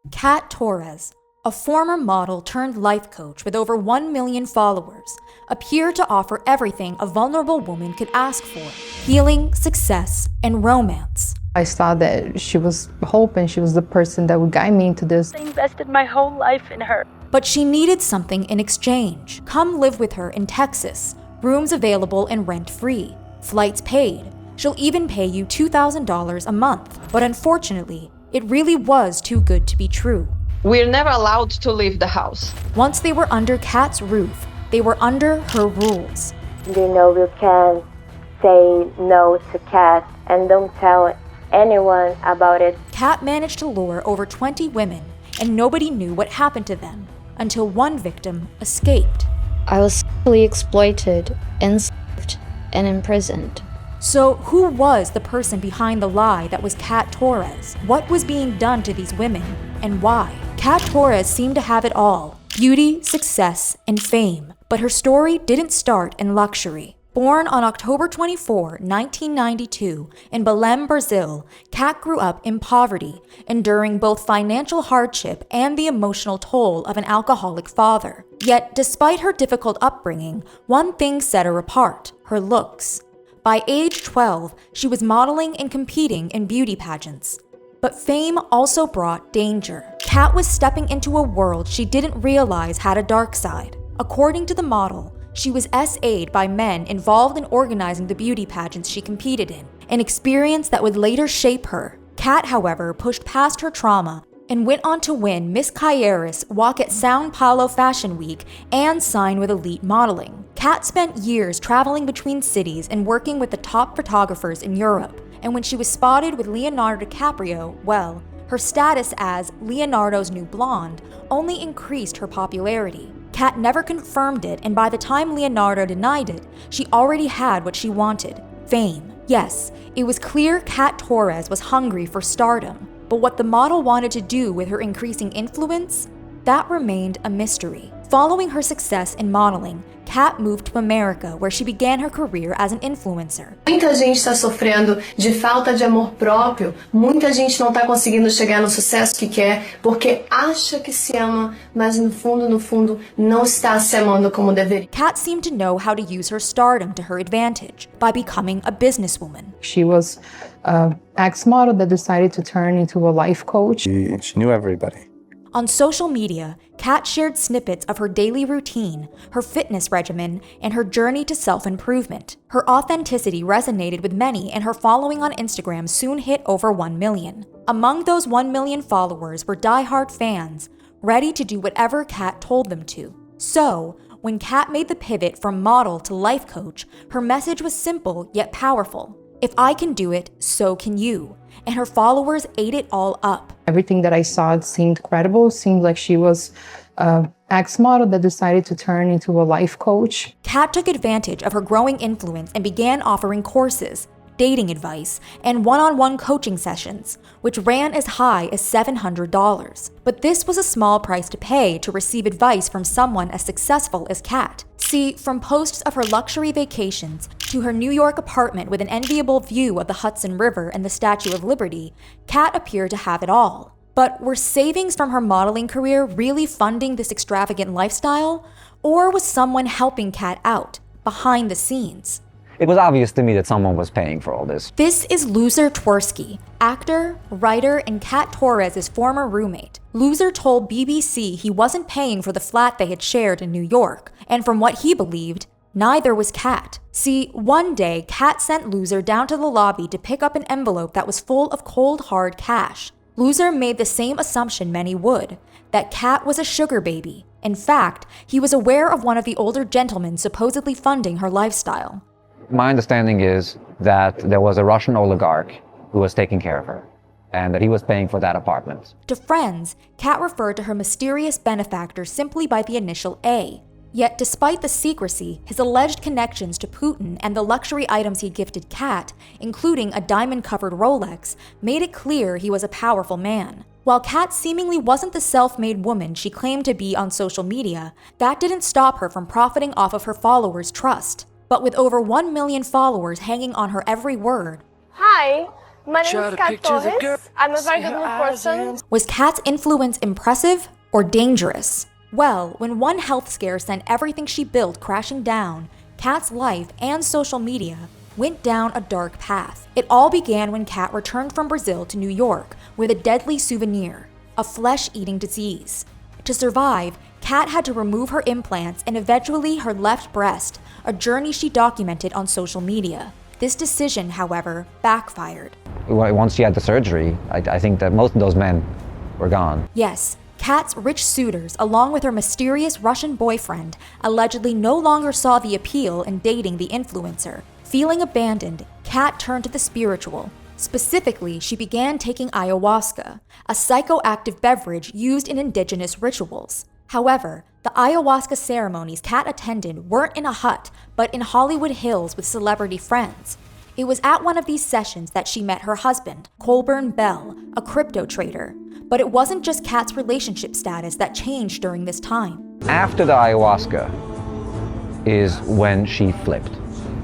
Kat Torres, a former model turned life coach with over 1 million followers, appeared to offer everything a vulnerable woman could ask for: healing, success, and romance. I saw that she was hope and she was the person that would guide me into this. I invested my whole life in her. But she needed something in exchange. Come live with her in Texas, rooms available and rent-free, flights paid. She'll even pay you $2,000 a month. But unfortunately, it really was too good to be true. We're never allowed to leave the house. Once they were under Kat's roof, they were under her rules. You know you can say no to Kat and don't tell anyone about it. Kat managed to lure over 20 women, and nobody knew what happened to them until one victim escaped. I was sexually exploited, enslaved, and imprisoned. So who was the person behind the lie that was Kat Torres? What was being done to these women, and why? Kat Torres seemed to have it all: beauty, success, and fame. But her story didn't start in luxury. Born on October 24, 1992, in Belém, Brazil, Kat grew up in poverty, enduring both financial hardship and the emotional toll of an alcoholic father. Yet, despite her difficult upbringing, one thing set her apart: her looks. By age 12, she was modeling and competing in beauty pageants. But fame also brought danger. Kat was stepping into a world she didn't realize had a dark side. According to the model, she was SA'd by men involved in organizing the beauty pageants she competed in, an experience that would later shape her. Kat, however, pushed past her trauma and went on to win Miss Caeiras Walk at São Paulo Fashion Week and sign with Elite Modeling. Kat spent years traveling between cities and working with the top photographers in Europe, and when she was spotted with Leonardo DiCaprio, well, her status as Leonardo's new blonde only increased her popularity. Kat never confirmed it, and by the time Leonardo denied it, she already had what she wanted: fame. Yes, it was clear Kat Torres was hungry for stardom, but what the model wanted to do with her increasing influence, that remained a mystery. Following her success in modeling, Kat moved to America, where she began her career as an influencer. Muita gente está sofrendo de falta de amor próprio. Muita gente não está conseguindo chegar no sucesso que quer porque acha que se ama, mas no fundo, não está se amando como deveria. Kat seemed to know how to use her stardom to her advantage by becoming a businesswoman. She was an ex-model that decided to turn into a life coach. She knew everybody. On social media, Kat shared snippets of her daily routine, her fitness regimen, and her journey to self-improvement. Her authenticity resonated with many, and her following on Instagram soon hit over 1 million. Among those 1 million followers were die-hard fans, ready to do whatever Kat told them to. So, when Kat made the pivot from model to life coach, her message was simple yet powerful: if I can do it, so can you. And her followers ate it all up. Everything that I saw seemed credible, seemed like she was an ex-model that decided to turn into a life coach. Kat took advantage of her growing influence and began offering courses, dating advice, and one-on-one coaching sessions, which ran as high as $700. But this was a small price to pay to receive advice from someone as successful as Kat. See, from posts of her luxury vacations to her New York apartment with an enviable view of the Hudson River and the Statue of Liberty, Kat appeared to have it all. But were savings from her modeling career really funding this extravagant lifestyle? Or was someone helping Kat out, behind the scenes? It was obvious to me that someone was paying for all this. This is Loser Twersky, actor, writer, and Kat Torres' former roommate. Loser told BBC he wasn't paying for the flat they had shared in New York, and from what he believed, neither was Kat. See, one day, Kat sent Loser down to the lobby to pick up an envelope that was full of cold, hard cash. Loser made the same assumption many would, that Kat was a sugar baby. In fact, he was aware of one of the older gentlemen supposedly funding her lifestyle. My understanding is that there was a Russian oligarch who was taking care of her, and that he was paying for that apartment. To friends, Kat referred to her mysterious benefactor simply by the initial A. Yet despite the secrecy, his alleged connections to Putin and the luxury items he gifted Kat, including a diamond-covered Rolex, made it clear he was a powerful man. While Kat seemingly wasn't the self-made woman she claimed to be on social media, that didn't stop her from profiting off of her followers' trust. But with over 1 million followers hanging on her every word, Hi, My name is Kat Torres. I'm a very good person. Was Kat's influence impressive or dangerous? Well, when one health scare sent everything she built crashing down, Kat's life and social media went down a dark path. It all began when Kat returned from Brazil to New York with a deadly souvenir, a flesh-eating disease. To survive, Kat had to remove her implants and eventually her left breast, a journey she documented on social media. This decision, however, backfired. Once she had the surgery, I think that most of those men were gone. Yes, Kat's rich suitors, along with her mysterious Russian boyfriend, allegedly no longer saw the appeal in dating the influencer. Feeling abandoned, Kat turned to the spiritual. Specifically, she began taking ayahuasca, a psychoactive beverage used in indigenous rituals. However, the ayahuasca ceremonies Kat attended weren't in a hut, but in Hollywood Hills with celebrity friends. It was at one of these sessions that she met her husband, Colburn Bell, a crypto trader. But it wasn't just Kat's relationship status that changed during this time. After the ayahuasca is when she flipped.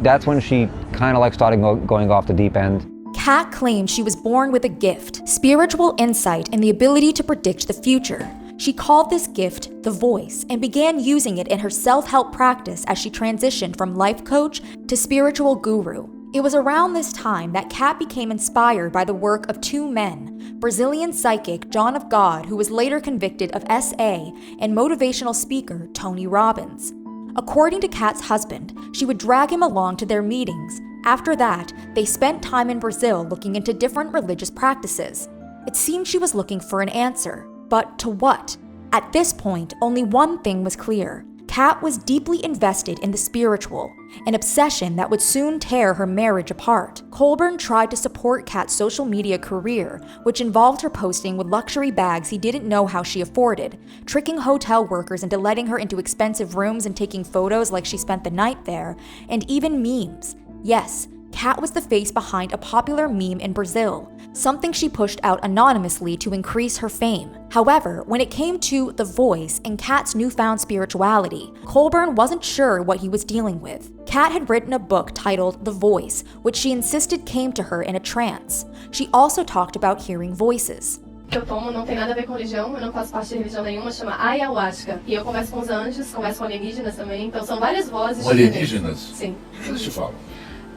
That's when she kind of like started going off the deep end. Kat claimed she was born with a gift, spiritual insight, and the ability to predict the future. She called this gift the voice and began using it in her self-help practice as she transitioned from life coach to spiritual guru. It was around this time that Kat became inspired by the work of two men, Brazilian psychic John of God, who was later convicted of SA, and motivational speaker Tony Robbins. According to Kat's husband, she would drag him along to their meetings. After that, they spent time in Brazil looking into different religious practices. It seemed she was looking for an answer, but to what? At this point, only one thing was clear. Kat was deeply invested in the spiritual, an obsession that would soon tear her marriage apart. Colburn tried to support Kat's social media career, which involved her posting with luxury bags he didn't know how she afforded, tricking hotel workers into letting her into expensive rooms and taking photos like she spent the night there, and even memes. Yes, Kat was the face behind a popular meme in Brazil, something she pushed out anonymously to increase her fame. However, when it came to The Voice and Kat's newfound spirituality, Colburn wasn't sure what he was dealing with. Kat had written a book titled The Voice, which she insisted came to her in a trance. She also talked about hearing voices. Que eu tomo não tem nada a ver com religião, eu não faço parte de religião nenhuma, chama ayahuasca. E eu converso com os anjos, converso com alienígenas também, então são várias vozes. Com alienígenas? Sim. O que eles te falam?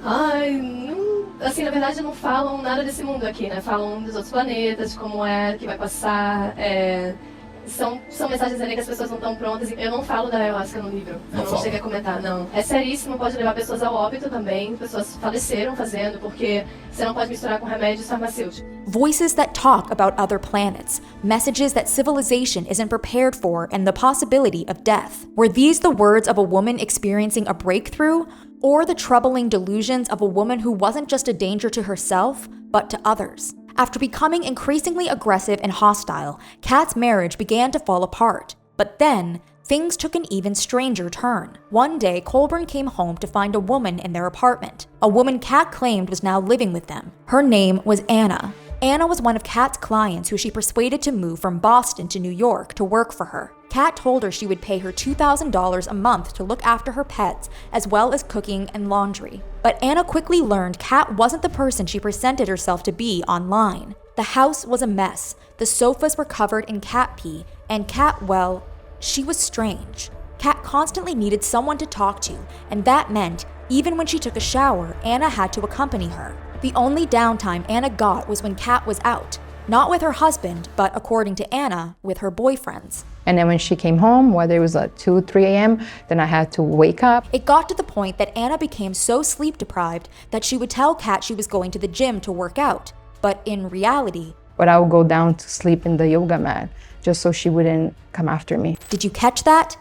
Ai, não, assim, na verdade não falam nada desse mundo aqui, né? Falam dos outros planetas, de como é, que vai passar, são mensagens ali que as pessoas não estão prontas. Eu não falo da ayahuasca no livro, eu não cheguei a comentar, não. É seríssimo, pode levar pessoas ao óbito também, pessoas faleceram fazendo, porque você não pode misturar com remédios farmacêuticos. Voices that talk about other planets, messages that civilization isn't prepared for, and the possibility of death. Were these the words of a woman experiencing a breakthrough? Or the troubling delusions of a woman who wasn't just a danger to herself, but to others? After becoming increasingly aggressive and hostile, Kat's marriage began to fall apart. But then, things took an even stranger turn. One day, Colburn came home to find a woman in their apartment, a woman Kat claimed was now living with them. Her name was Anna. Anna was one of Kat's clients who she persuaded to move from Boston to New York to work for her. Kat told her she would pay her $2,000 a month to look after her pets, as well as cooking and laundry. But Anna quickly learned Kat wasn't the person she presented herself to be online. The house was a mess, the sofas were covered in cat pee, and Kat, well, she was strange. Kat constantly needed someone to talk to, and that meant, even when she took a shower, Anna had to accompany her. The only downtime Anna got was when Kat was out. Not with her husband, but according to Anna, with her boyfriends. And then when she came home, whether it was at 2, 3 a.m., then I had to wake up. It got to the point that Anna became so sleep deprived that she would tell Kat she was going to the gym to work out. But in reality, But I would go down to sleep in the yoga mat just so she wouldn't come after me. Did you catch that?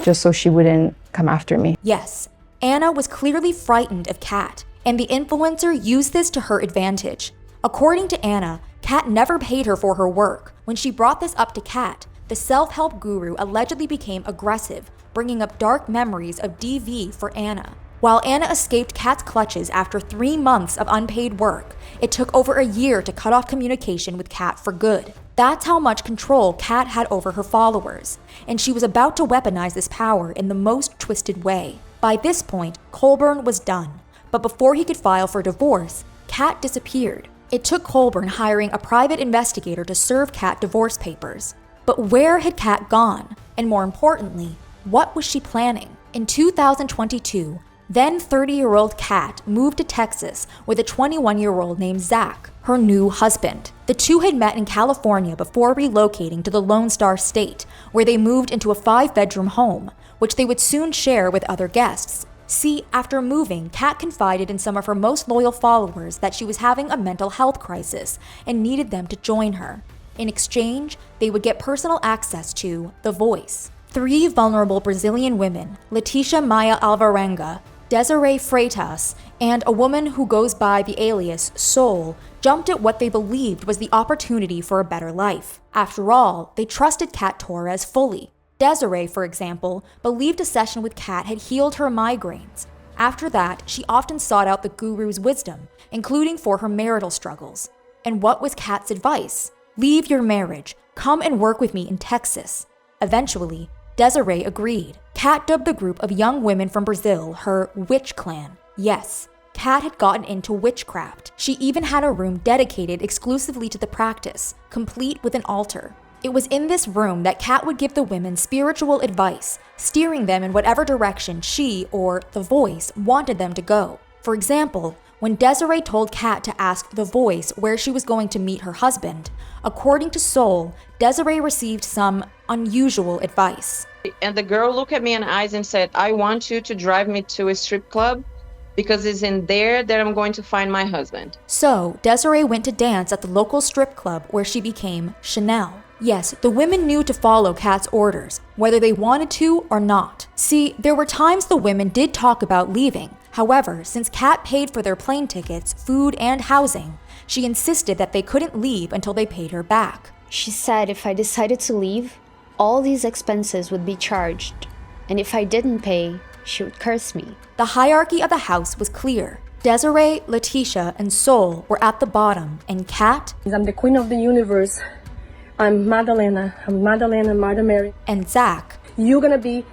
Just so she wouldn't come after me. Yes, Anna was clearly frightened of Kat, and the influencer used this to her advantage. According to Anna, Kat never paid her for her work. When she brought this up to Kat, the self-help guru allegedly became aggressive, bringing up dark memories of DV for Anna. While Anna escaped Kat's clutches after 3 months of unpaid work, it took over a year to cut off communication with Kat for good. That's how much control Kat had over her followers, and she was about to weaponize this power in the most twisted way. By this point, Colburn was done, but before he could file for divorce, Kat disappeared. It took Colburn hiring a private investigator to serve Kat divorce papers. But where had Kat gone? And more importantly, what was she planning? In 2022, then 30-year-old Kat moved to Texas with a 21-year-old named Zach, her new husband. The two had met in California before relocating to the Lone Star State, where they moved into a 5-bedroom home, which they would soon share with other guests. See, after moving, Kat confided in some of her most loyal followers that she was having a mental health crisis and needed them to join her. In exchange, they would get personal access to The Voice. 3 vulnerable Brazilian women, Leticia Maia Alvarenga, Desiree Freitas, and a woman who goes by the alias Soul, jumped at what they believed was the opportunity for a better life. After all, they trusted Kat Torres fully. Desiree, for example, believed a session with Kat had healed her migraines. After that, she often sought out the guru's wisdom, including for her marital struggles. And what was Kat's advice? Leave your marriage. Come and work with me in Texas. Eventually, Desiree agreed. Kat dubbed the group of young women from Brazil her Witch Clan. Yes, Kat had gotten into witchcraft. She even had a room dedicated exclusively to the practice, complete with an altar. It was in this room that Kat would give the women spiritual advice, steering them in whatever direction she, or The Voice, wanted them to go. For example, when Desiree told Kat to ask The Voice where she was going to meet her husband, according to Soul, Desiree received some unusual advice. And the girl looked at me in the eyes and said, I want you to drive me to a strip club because it's in there that I'm going to find my husband. So, Desiree went to dance at the local strip club where she became Chanel. Yes, the women knew to follow Kat's orders, whether they wanted to or not. See, there were times the women did talk about leaving. However, since Kat paid for their plane tickets, food, and housing, she insisted that they couldn't leave until they paid her back. She said if I decided to leave, all these expenses would be charged, and if I didn't pay, she would curse me. The hierarchy of the house was clear. Desiree, Leticia, and Soul were at the bottom, and Kat, I'm the queen of the universe. I'm Madalena. I'm Madalena, Martha Mary. And Zach You're gonna be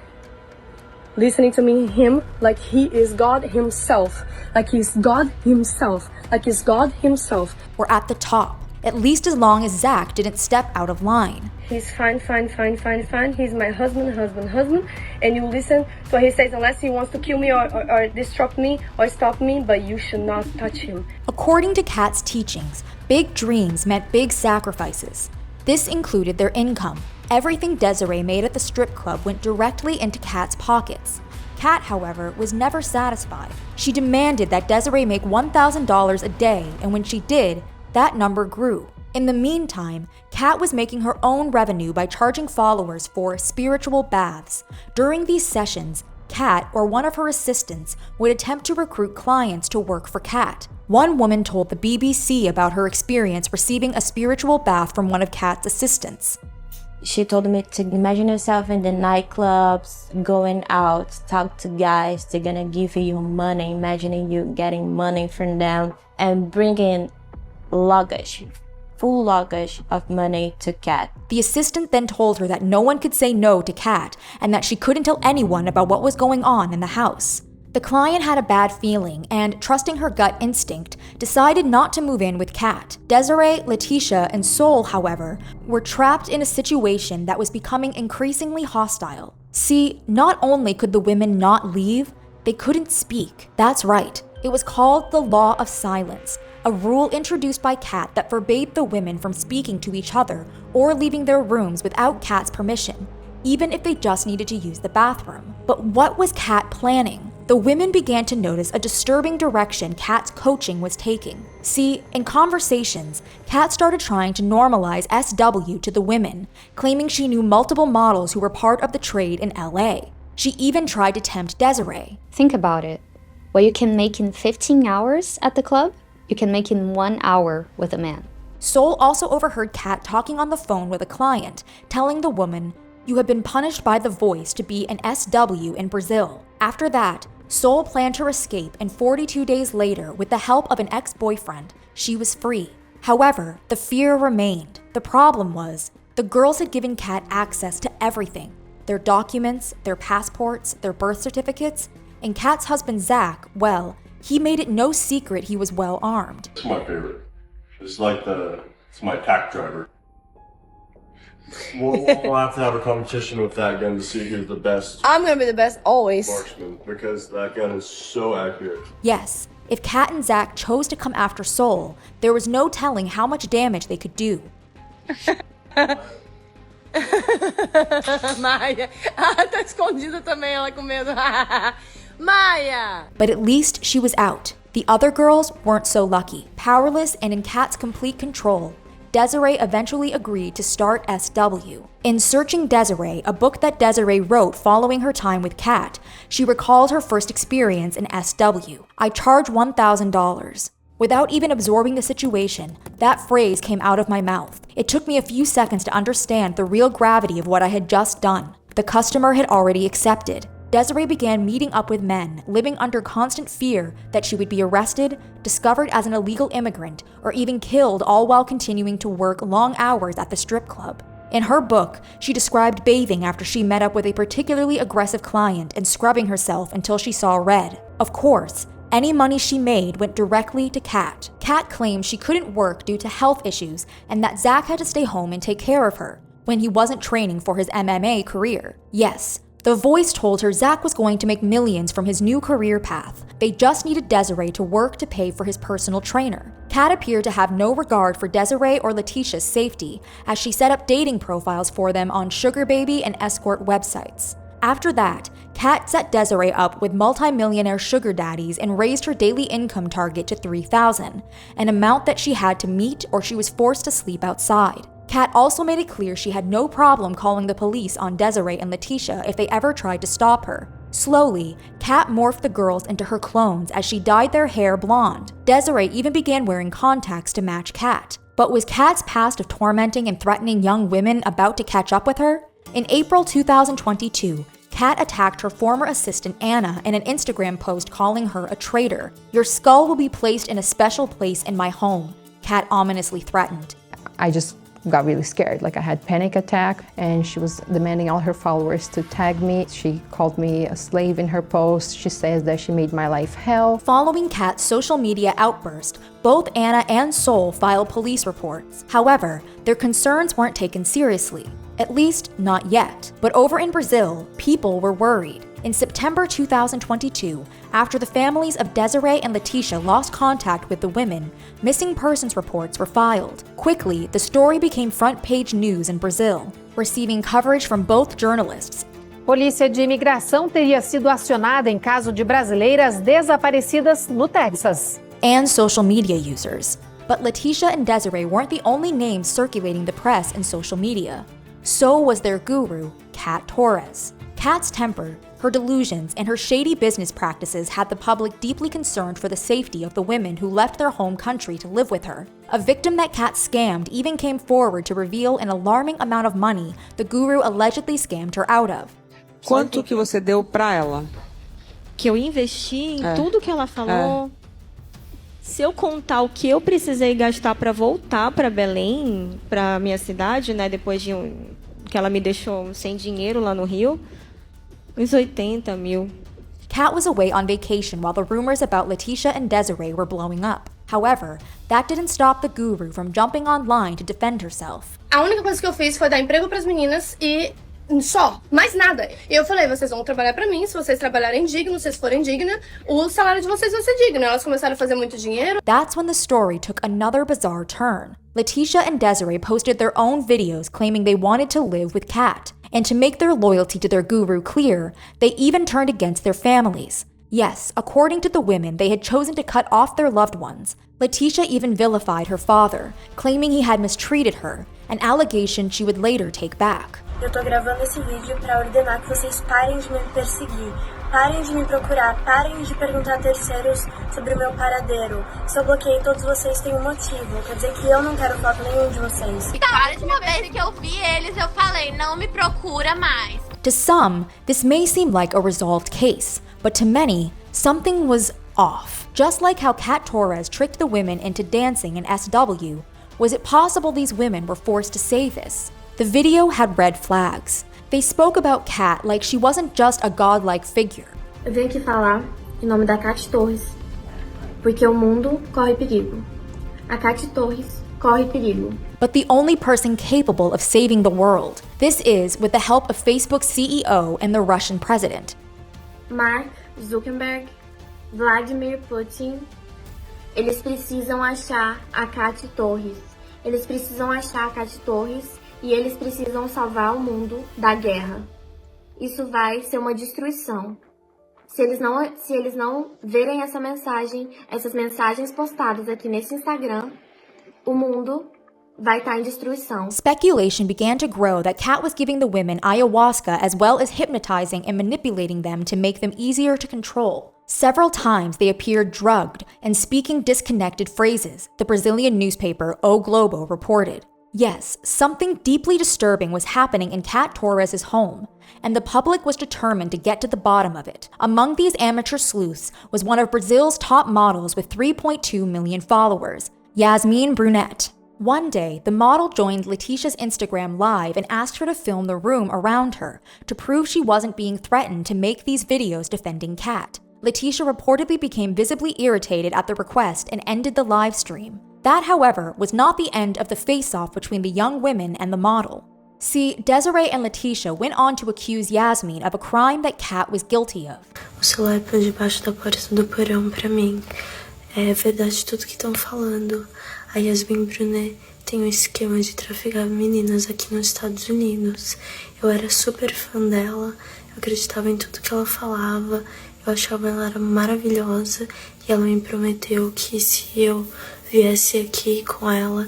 listening to me, him, like he is God himself. Like he's God himself. Like he's God himself. were at the top, at least as long as Zach didn't step out of line. He's fine. He's my husband. And you listen to what he says unless he wants to kill me or disrupt me or stop me, but you should not touch him. According to Kat's teachings, big dreams meant big sacrifices. This included their income. Everything Desiree made at the strip club went directly into Kat's pockets. Kat, however, was never satisfied. She demanded that Desiree make $1,000 a day, and when she did, that number grew. In the meantime, Kat was making her own revenue by charging followers for spiritual baths. During these sessions, Kat or one of her assistants would attempt to recruit clients to work for Kat. One woman told the BBC about her experience receiving a spiritual bath from one of Kat's assistants. She told me to imagine yourself in the nightclubs, going out, talk to guys. They're gonna give you money, imagining you getting money from them, and bringing luggage, full luggage of money to Kat. The assistant then told her that no one could say no to Kat and that she couldn't tell anyone about what was going on in the house. The client had a bad feeling and, trusting her gut instinct, decided not to move in with Kat. Desiree, Leticia, and Soul, however, were trapped in a situation that was becoming increasingly hostile. See, not only could the women not leave, they couldn't speak. That's right, it was called the Law of Silence, a rule introduced by Kat that forbade the women from speaking to each other or leaving their rooms without Kat's permission, even if they just needed to use the bathroom. But what was Kat planning? The women began to notice a disturbing direction Kat's coaching was taking. See, in conversations, Kat started trying to normalize SW to the women, claiming she knew multiple models who were part of the trade in LA. She even tried to tempt Desiree. Think about it. What you can make in 15 hours at the club, you can make in 1 hour with a man. Soul also overheard Kat talking on the phone with a client, telling the woman, "You have been punished by The Voice to be an SW in Brazil." After that, Soul planned her escape, and 42 days later, with the help of an ex-boyfriend, she was free. However, the fear remained. The problem was, the girls had given Kat access to everything: their documents, their passports, their birth certificates, and Kat's husband Zach, well, he made it no secret he was well armed. That's my favorite. It's my tack driver. We'll have to have a competition with that gun to see who's the best. I'm gonna be the best always. Marksman, because that gun is so accurate. Yes, if Kat and Zach chose to come after Soul, there was no telling how much damage they could do. Maia. Ah, tá escondida também, ela com medo. Maia! But at least she was out. The other girls weren't so lucky. Powerless and in Kat's complete control, Desiree eventually agreed to start SW. In Searching Desiree, a book that Desiree wrote following her time with Kat, she recalled her first experience in SW. I charge $1,000. Without even absorbing the situation, that phrase came out of my mouth. It took me a few seconds to understand the real gravity of what I had just done. The customer had already accepted. Desiree began meeting up with men, living under constant fear that she would be arrested, discovered as an illegal immigrant, or even killed, all while continuing to work long hours at the strip club. In her book, she described bathing after she met up with a particularly aggressive client and scrubbing herself until she saw red. Of course, any money she made went directly to Kat. Kat claimed she couldn't work due to health issues and that Zach had to stay home and take care of her when he wasn't training for his MMA career. Yes, the voice told her Zach was going to make millions from his new career path. They just needed Desiree to work to pay for his personal trainer. Kat appeared to have no regard for Desiree or Letitia's safety, as she set up dating profiles for them on sugar baby and escort websites. After that, Kat set Desiree up with multi-millionaire sugar daddies and raised her daily income target to $3,000, an amount that she had to meet or she was forced to sleep outside. Kat also made it clear she had no problem calling the police on Desiree and Letitia if they ever tried to stop her. Slowly, Kat morphed the girls into her clones as she dyed their hair blonde. Desiree even began wearing contacts to match Kat. But was Kat's past of tormenting and threatening young women about to catch up with her? In April 2022, Kat attacked her former assistant Anna in an Instagram post calling her a traitor. "Your skull will be placed in a special place in my home," Kat ominously threatened. I just got really scared. Like I had panic attack and she was demanding all her followers to tag me. She called me a slave in her post. She says that she made my life hell. Following Kat's social media outburst, both Anna and Soul filed police reports. However, their concerns weren't taken seriously. At least, not yet. But over in Brazil, people were worried. In September 2022, after the families of Desiree and Letitia lost contact with the women, missing persons reports were filed. Quickly, the story became front-page news in Brazil, receiving coverage from both journalists. Polícia de imigração teria sido acionada em caso de brasileiras desaparecidas no Texas. And social media users. But Letitia and Desiree weren't the only names circulating the press and social media. So was their guru, Kat Torres. Kat's temper, her delusions, and her shady business practices had the public deeply concerned for the safety of the women who left their home country to live with her. A victim that Kat scammed even came forward to reveal an alarming amount of money the guru allegedly scammed her out of. Quanto que você deu pra ela? Que eu investi em tudo que ela falou. Se eu contar o que eu precisei gastar para voltar para Belém, para minha cidade, né, depois de que ela me deixou sem dinheiro lá no Rio, uns 80 mil. Kat was away on vacation while the rumors about Letitia and Desiree were blowing up. However, that didn't stop the guru from jumping online to defend herself. A única coisa que eu fiz foi dar emprego para as meninas e só, mais nada. E eu falei, vocês vão trabalhar pra mim, se vocês trabalharem digno, se vocês forem digna, o salário de vocês vai ser digno. Elas começaram a fazer muito dinheiro. That's when the story took another bizarre turn. Letitia and Desiree posted their own videos claiming they wanted to live with Kat. And to make their loyalty to their guru clear, they even turned against their families. Yes, according to the women, they had chosen to cut off their loved ones. Letitia even vilified her father, claiming he had mistreated her, an allegation she would later take back. Eu tô gravando esse vídeo pra ordenar que vocês parem de me perseguir, parem de me procurar, parem de perguntar a terceiros sobre o meu paradeiro. Se eu bloqueei todos vocês, tem um motivo. Quer dizer que eu não quero foto nenhum de vocês. A última vez que eu vi eles, eu falei, não me procura mais. To some, this may seem like a resolved case, but to many, something was off. Just like how Kat Torres tricked the women into dancing in SW, was it possible these women were forced to say this? The video had red flags. They spoke about Kat like she wasn't just a godlike figure. Eu vim aqui falar em nome da Kat Torres, porque o mundo corre perigo. A Katy Torres corre perigo. But the only person capable of saving the world. This is with the help of Facebook's CEO and the Russian president. Mark Zuckerberg, Vladimir Putin, eles precisam achar a Katy Torres. Eles precisam achar a Katy Torres e eles precisam salvar o mundo da guerra. Isso vai ser uma destruição. Se eles não verem essas mensagens postadas aqui nesse Instagram, o mundo vai estar em destruição. Speculation began to grow that Kat was giving the women ayahuasca as well as hypnotizing and manipulating them to make them easier to control. Several times they appeared drugged and speaking disconnected phrases, the Brazilian newspaper O Globo reported. Yes, something deeply disturbing was happening in Kat Torres' home, and the public was determined to get to the bottom of it. Among these amateur sleuths was one of Brazil's top models with 3.2 million followers, Yasmin Brunet. One day, the model joined Letitia's Instagram live and asked her to film the room around her to prove she wasn't being threatened to make these videos defending Kat. Letitia reportedly became visibly irritated at the request and ended the live stream. That, however, was not the end of the face-off between the young women and the model. See, Desiree and Letitia went on to accuse Yasmin of a crime that Kat was guilty of. O celular por debaixo da porta do porão pra mim. É verdade tudo que estão falando. A Yasmin Brunet tem esquema de traficar meninas aqui nos Estados Unidos. Eu era super fã dela, eu acreditava em tudo que ela falava, eu achava ela era maravilhosa e ela me prometeu que se eu viesse aqui com ela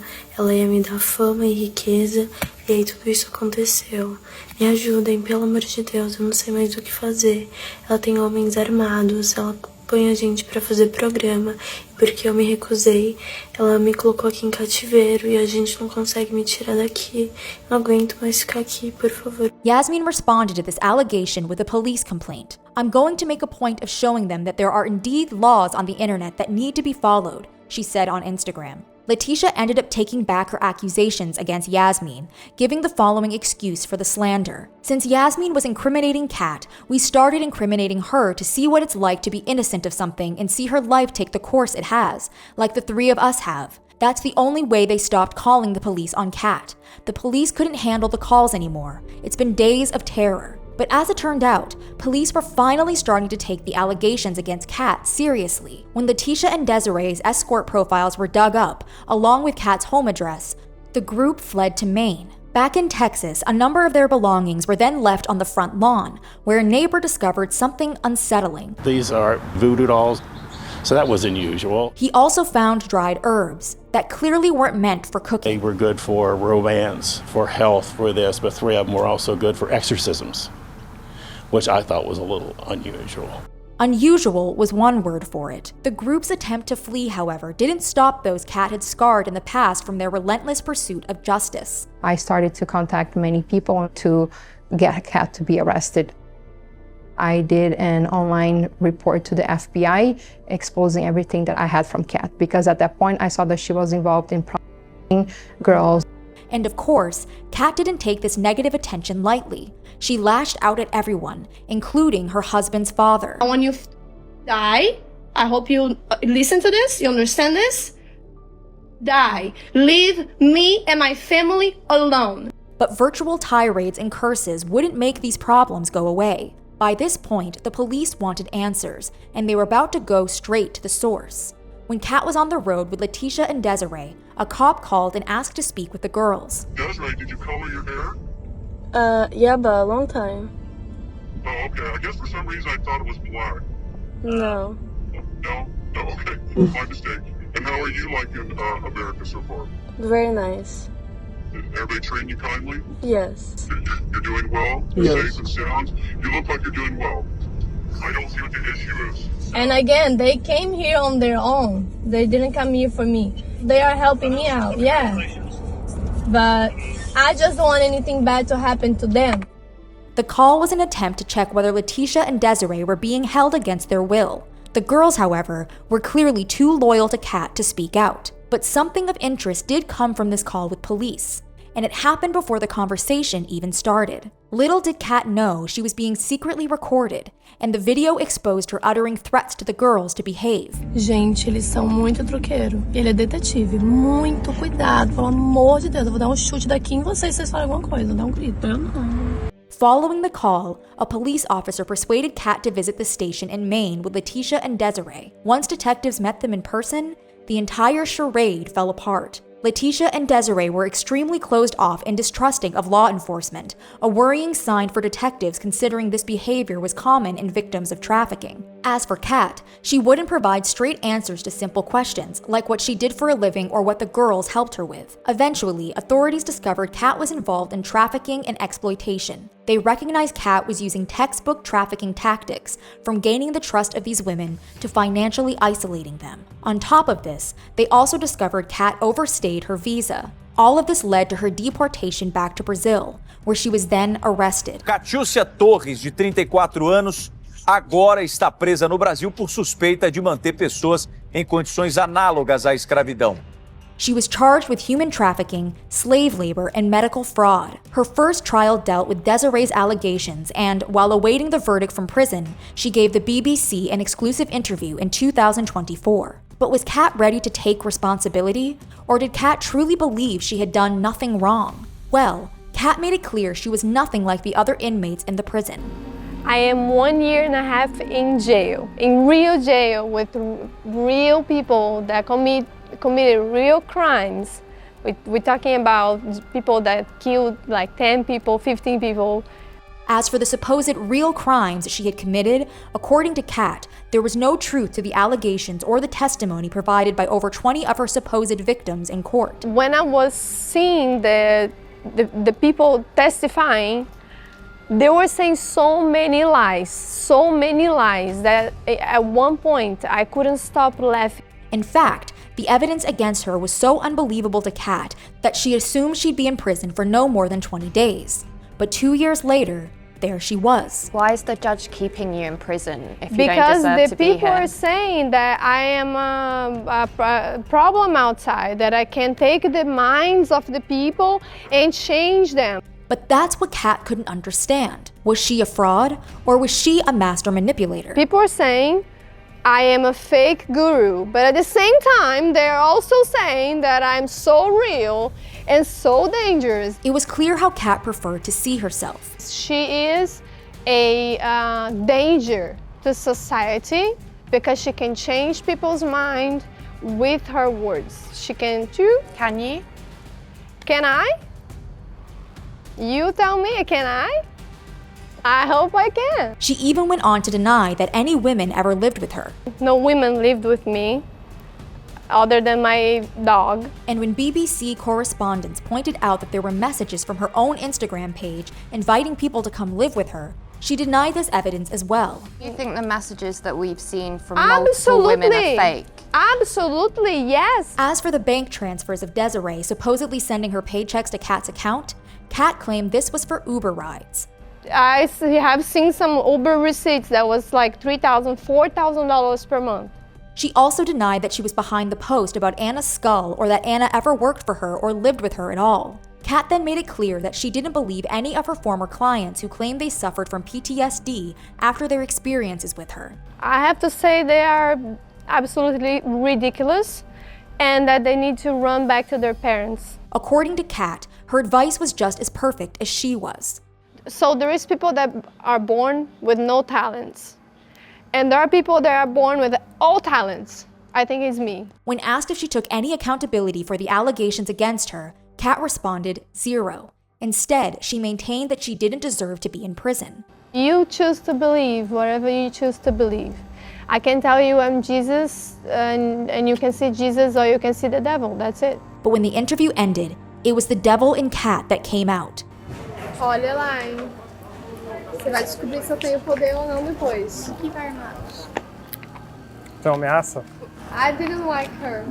ia me dar fama e riqueza, e aí tudo isso aconteceu. Me ajudem, pelo amor de Deus, eu não sei mais o que fazer. Ela tem homens armados, ela põe a gente pra fazer programa, e porque eu me recusei, ela me colocou aqui em cativeiro e a gente não consegue me tirar daqui. Não aguento mais ficar aqui, por favor. Yasmin responded to this allegation with a police complaint. I'm going to make a point of showing them that there are indeed laws on the internet that need to be followed, she said on Instagram. Letitia ended up taking back her accusations against Yasmin, giving the following excuse for the slander. Since Yasmin was incriminating Kat, we started incriminating her to see what it's like to be innocent of something and see her life take the course it has, like the three of us have. That's the only way they stopped calling the police on Kat. The police couldn't handle the calls anymore. It's been days of terror. But as it turned out, police were finally starting to take the allegations against Kat seriously. When Letitia and Desiree's escort profiles were dug up, along with Kat's home address, the group fled to Maine. Back in Texas, a number of their belongings were then left on the front lawn, where a neighbor discovered something unsettling. These are voodoo dolls, so that was unusual. He also found dried herbs that clearly weren't meant for cooking. They were good for romance, for health, for this, but 3 of them were also good for exorcisms, which I thought was a little unusual. Unusual was one word for it. The group's attempt to flee, however, didn't stop those Kat had scarred in the past from their relentless pursuit of justice. I started to contact many people to get Kat to be arrested. I did an online report to the FBI exposing everything that I had from Kat, because at that point I saw that she was involved in girls. And of course, Kat didn't take this negative attention lightly. She lashed out at everyone, including her husband's father. When you die, I hope you listen to this, you understand this? Die. Leave me and my family alone. But virtual tirades and curses wouldn't make these problems go away. By this point, the police wanted answers, and they were about to go straight to the source. When Kat was on the road with Letitia and Desiree, a cop called and asked to speak with the girls. Desiree, did you color your hair? Yeah, but a long time. Oh, okay. I guess for some reason I thought it was black. No. No? Oh, okay. My mistake. And how are you liking America so far? Very nice. Everybody treating you kindly? Yes. You're doing well? You're safe and sound? You look like you're doing well. I don't see what the issue is. And again, they came here on their own. They didn't come here for me. They are helping me out, yeah. But I just don't want anything bad to happen to them. The call was an attempt to check whether Letitia and Desiree were being held against their will. The girls, however, were clearly too loyal to Kat to speak out. But something of interest did come from this call with police. and it happened before the conversation even started. Little did Kat know she was being secretly recorded, and the video exposed her uttering threats to the girls to behave. Gente, eles são muito truqueiro. Ele é detetive. Muito cuidado, pelo amor de Deus. Eu vou dar chute daqui em vocês se vocês falarem alguma coisa. Dá grito. Eu não. Following the call, a police officer persuaded Kat to visit the station in Maine with Letitia and Desiree. Once detectives met them in person, the entire charade fell apart. Letitia and Desiree were extremely closed off and distrusting of law enforcement, a worrying sign for detectives considering this behavior was common in victims of trafficking. As for Kat, she wouldn't provide straight answers to simple questions, like what she did for a living or what the girls helped her with. Eventually, authorities discovered Kat was involved in trafficking and exploitation. They recognized Kat was using textbook trafficking tactics, from gaining the trust of these women to financially isolating them. On top of this, they also discovered Kat overstayed her visa. All of this led to her deportation back to Brazil, where she was then arrested. Catiúcia Torres, de 34 anos, agora está presa no Brasil por suspeita de manter pessoas em condições análogas à escravidão. She was charged with human trafficking, slave labor, and medical fraud. Her first trial dealt with Desiree's allegations, and while awaiting the verdict from prison, she gave the BBC an exclusive interview in 2024. But was Kat ready to take responsibility? Or did Kat truly believe she had done nothing wrong? Well, Kat made it clear she was nothing like the other inmates in the prison. I am 1.5 years in jail, in real jail, with real people that committed real crimes. We're talking about people that killed like 10 people, 15 people. As for the supposed real crimes she had committed, according to Kat, there was no truth to the allegations or the testimony provided by over 20 of her supposed victims in court. When I was seeing the people testifying, they were saying so many lies that at one point I couldn't stop laughing. In fact, the evidence against her was so unbelievable to Kat that she assumed she'd be in prison for no more than 20 days. But 2 years later, there she was. Why is the judge keeping you in prison if you because don't deserve to be here? Because the people are saying that I am a problem outside, that I can take the minds of the people and change them. But that's what Kat couldn't understand. Was she a fraud, or was she a master manipulator? People are saying I am a fake guru, but at the same time, they're also saying that I'm so real and so dangerous. It was clear how Kat preferred to see herself. She is a danger to society because she can change people's mind with her words. She can too. Can you? Can I? You tell me, can I? I hope I can. She even went on to deny that any women ever lived with her. No women lived with me, other than my dog. And when BBC correspondents pointed out that there were messages from her own Instagram page inviting people to come live with her, she denied this evidence as well. Do you think the messages that we've seen from multiple women are fake? Absolutely, yes. As for the bank transfers of Desiree supposedly sending her paychecks to Kat's account, Kat claimed this was for Uber rides. I have seen some Uber receipts that was like $3,000, $4,000 per month. She also denied that she was behind the post about Anna's skull or that Anna ever worked for her or lived with her at all. Kat then made it clear that she didn't believe any of her former clients who claimed they suffered from PTSD after their experiences with her. I have to say they are absolutely ridiculous and that they need to run back to their parents. According to Kat, her advice was just as perfect as she was. So there is people that are born with no talents. And there are people that are born with all talents. I think it's me. When asked if she took any accountability for the allegations against her, Kat responded, 0. Instead, she maintained that she didn't deserve to be in prison. You choose to believe whatever you choose to believe. I can tell you I'm Jesus, and you can see Jesus or you can see the devil, that's it. But when the interview ended, it was the devil in Kat that came out. Olha lá, hein? Você vai descobrir se eu tenho poder ou não depois. O que vai armar? Então ameaça? I didn't like her.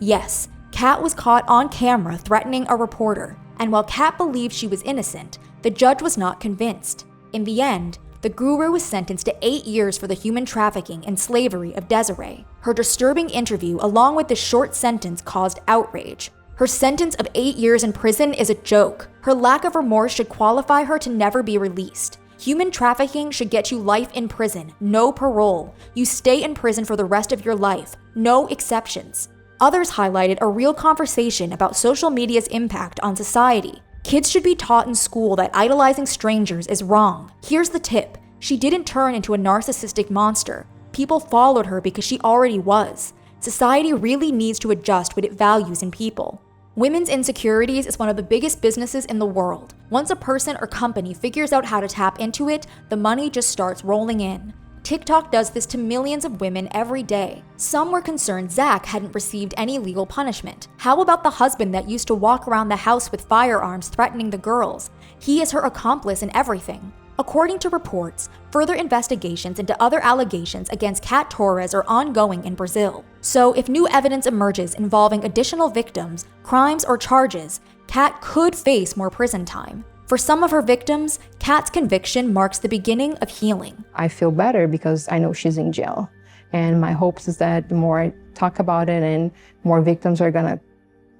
Yes, Kat was caught on camera threatening a reporter, and while Kat believed she was innocent, the judge was not convinced. In the end, the guru was sentenced to 8 years for the human trafficking and slavery of Desiree. Her disturbing interview along with the short sentence caused outrage. Her sentence of 8 years in prison is a joke. Her lack of remorse should qualify her to never be released. Human trafficking should get you life in prison, no parole. You stay in prison for the rest of your life, no exceptions. Others highlighted a real conversation about social media's impact on society. Kids should be taught in school that idolizing strangers is wrong. Here's the tip: she didn't turn into a narcissistic monster. People followed her because she already was. Society really needs to adjust what it values in people. Women's insecurities is one of the biggest businesses in the world. Once a person or company figures out how to tap into it, the money just starts rolling in. TikTok does this to millions of women every day. Some were concerned Zach hadn't received any legal punishment. How about the husband that used to walk around the house with firearms threatening the girls? He is her accomplice in everything. According to reports, further investigations into other allegations against Kat Torres are ongoing in Brazil. So if new evidence emerges involving additional victims, crimes, or charges, Kat could face more prison time. For some of her victims, Kat's conviction marks the beginning of healing. I feel better because I know she's in jail. And my hopes is that the more I talk about it and more victims are gonna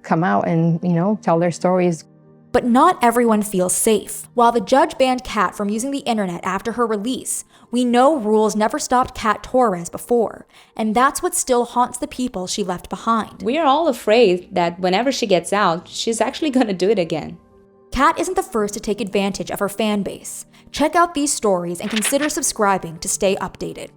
come out and, tell their stories. But not everyone feels safe. While the judge banned Kat from using the internet after her release, we know rules never stopped Kat Torres before, and that's what still haunts the people she left behind. We are all afraid that whenever she gets out, she's actually gonna do it again. Kat isn't the first to take advantage of her fan base. Check out these stories and consider subscribing to stay updated.